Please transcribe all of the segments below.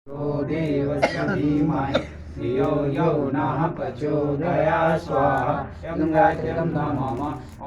देवस्य धीमहि धियो यो नः प्रचोदयात् स्वाहा इदं गायत्र्यं नमः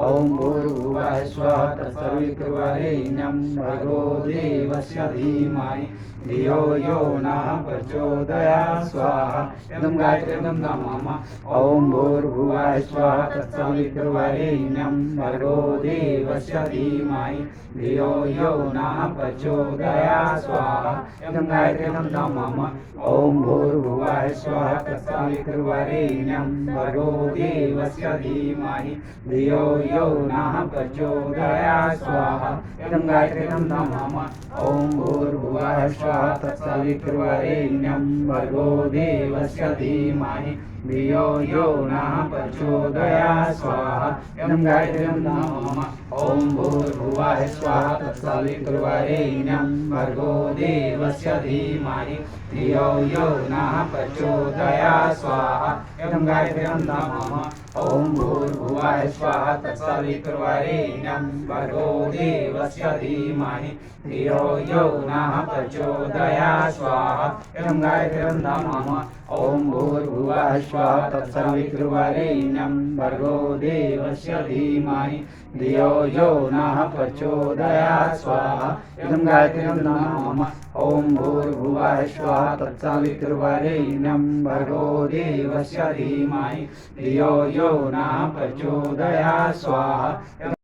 ॐ भूर्भुवः स्वः तत्सवितुर्वरेण्यं भर्गो देवस्य धीमहि धियो यो नः प्रचोदयात् स्वाहा इदं गायत्र्यं नमः ॐ भूर्भुवः स्वः तत्सवितुर्वरेण्यं भर्गो देवस्य धीमहि धियो यो नः प्रचोदयात् स्वाहा इदं गायत्र्यं नमः ॐ भूर्भुवः स्वः तत्सवितुर्वरेण्यं भर्गो देवस्य धीमहि धियो यो नः प्रचोदयात् स्वाहा इदं गायत्र्यं नमः ॐ भूर्भुवः स्वः तत्सवितुर्वरेण्यं भर्गो देवस्य धीमहि धियो यो नः प्रचोदयात् स्वाहा इदं गायत्र्यं नमः ॐ भूर्भुवः स्वः तत्सवितुर्वरेण्यं भर्गो देवस्य धीमहि धियो यो नः प्रचोदयात् स्वाहा इदं गायत्र्यं नमः ॐ भूर्भुवः स्वः तत्सवितुर्वरेण्यं भर्गो देवस्य धीमहि धियो यो नः प्रचोदयात् स्वाहा इदं गायत्र्यं नमः ॐ भूर्भुवः स्वः तत्सवितुर्वरेण्यं भर्गो देवस्य धीमहि धियो यो नः प्रचोदयात् स्वाहा इदं गायत्र्यं नमः ॐ भूर्भुवः स्वः तत्सवितुर्वरेण्यं भर्गो देवस्य धीमहि धियो यो नः प्रचोदयात् स्वाहा।